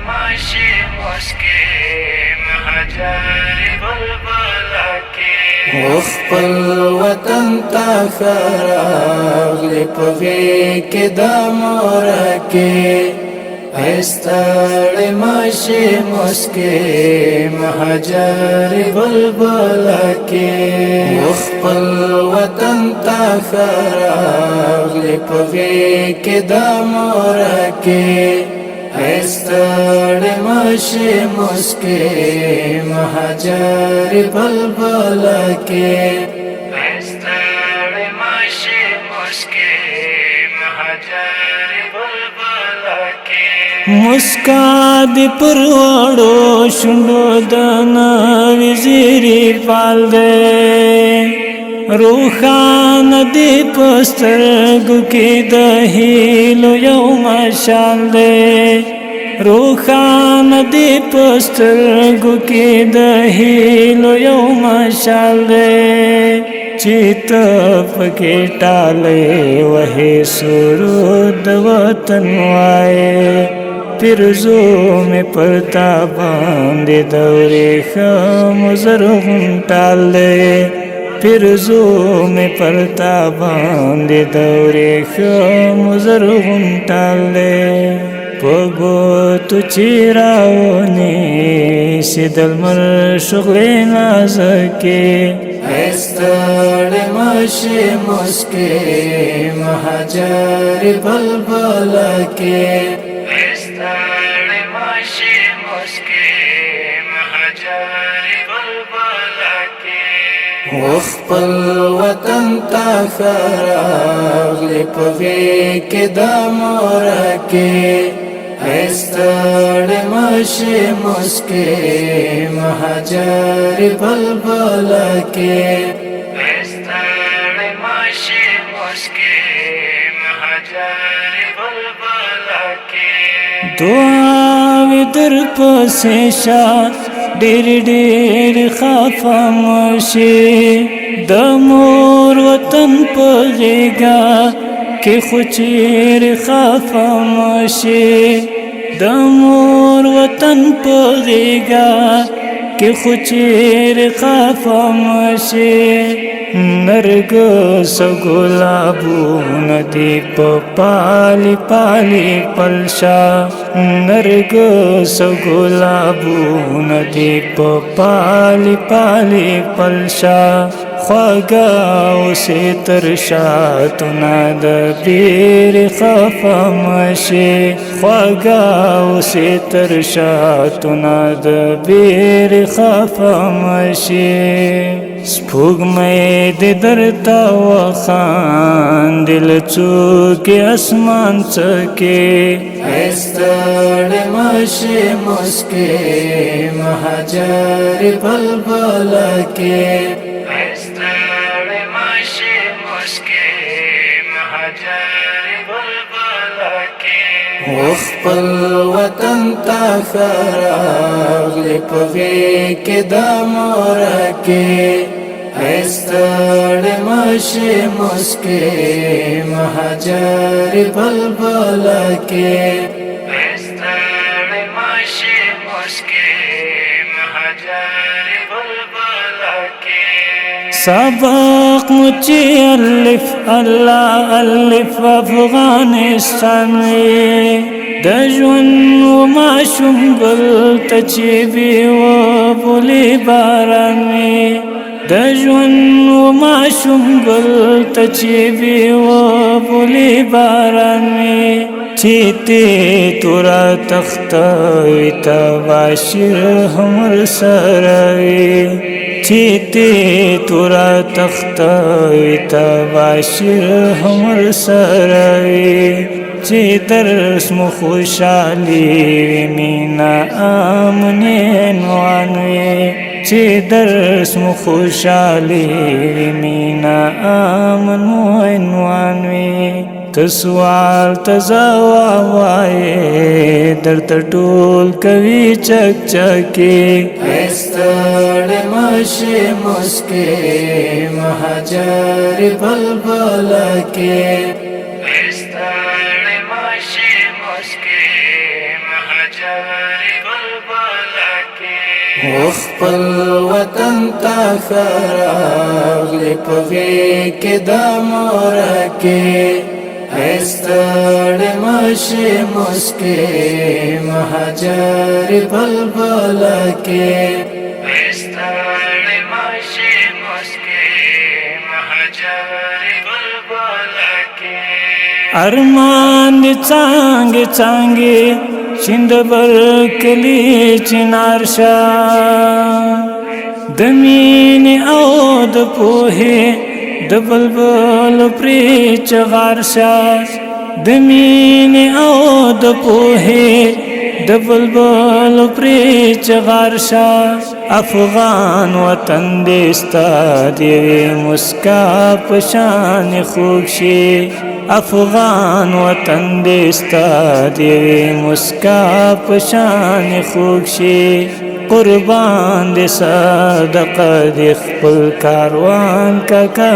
ماشي مسکي مهاجر بلبل کې خپل وطن ته راغلی په غېږ کې د مور کې ستړی ماشي مسکي مهاجر بلبل کې خپل وطن ته راغلی په غېږ کې د مور کې ستړی ماشي مسکي مهاجر بلبل کې ستړی ماشي مسکي مهاجر بلبل کې مسکا دی پروړو شونډو د نوې زیری پال دی روخان دی پسترګو کې د هیلو یو مشال دی روخان دی پسترګو کې د هیلو یو مشال دی چیت پکې ټاله وه سرود وطن وای پرزو میں پرتا باندې دورې خم زرغون ټاله پرزو میں پرتا باندې دورې خم زرغون ټاله پگو تو چیراونی سیدل مر شغل نازکی ستړی ماشي مسکي مهاجر بلبل کې ستړی ماشي مسکي مهاجر بلبل کې خپل وطن ته راغلی په غېږ کې د مور کې ستړی ماشي مسکي مهاجر بلبل کې ستړی ماشي مسکي مهاجر بلبل کې دعاوې در پسې شه ډېر ډېر خفه مشي د مور وطن په غېږه کې خو چیرې خفه مشي د مور وطن په غېږه کې خو چیرې خفه مشي نرګس ګلابونه دي په پالي پالي پلشا نرګس ګلابونه دي په پالي پالي پلشا خواږه اوسې تر شاتونه د ډېر خفه مشي خواږه اوسې تر شاتونه د ډېر خفه مشي سپوږمۍ دې درته وخاندل څوکې اسمان څکې ستړی ماشي مسکي مهاجر بلبل کې ستړی ماشي مسکي مهاجر بلبل کې خپل وطن ته راغلی په غېږ کې د مور کې ستړی ماشي مسکي مهاجر بلبل کې ستړی ماشي مسکي مهاجر بلبل کې سبق مچی الف الله الف افغانستان وی د ژوند و ماشوم ګل ته چې وي و بولي باران وي د ژوند و ماشوم ګل ته چې وي و بولي باران وي چې ته تورا تخت وي تباشر همر سره وي چې ته تورا تخت وي تباشر همر سره وي چې درس مو خوشالي مینا امن عنوان وي چې درس مو خوشالي مینا امن عنوان وي تسوال تزوا وای درته ټول کوي چک چکی ستړی ماشي مسکي مهاجر بلبل کې ستړی ماشي مسکي مهاجر بلبل کې خپل وطن ته راغلی په غېږ کې د مور کې ستړی مشې مسکې مهاجر بلبل کې ستړی مشې مسکې مهاجر بلبل کې ارمان دې څانګې څانګې چیند بر کلی چنار شا د مینې او د پوهې د بلبل پرې چغار شا د مینې او د پوهې د بلبل پرې چغار شا افغان وطن دې ستا دې مسکا په شان خوږ شي افغان وطن دې ستا دې مسکا په شان خوږ شي قربان دې صدقه دې خپل کاروان کاکا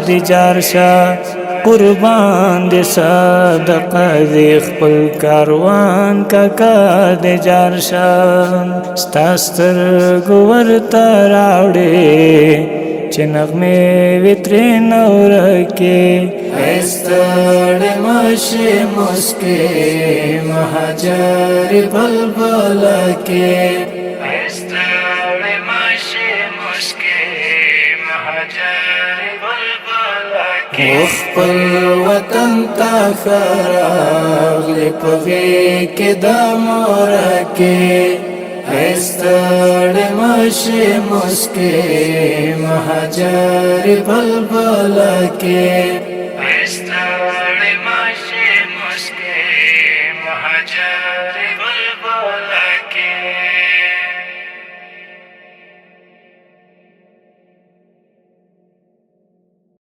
دې جار شه قربان دې صدقه دې خپل کاروان کاکا دې جار شه ستا سترګو ورته راوړې چې نغمې وي ترې نورکې ستړی مشې مسکې مهاجر بلبل کې ستړی مشې مسکې مهاجر بلبل کې خپل وطن ته راغلی په غېږ کې د مور کې ستړی مشې مسکې مهاجر بلبل کې ستړی مشې مسکې مهاجر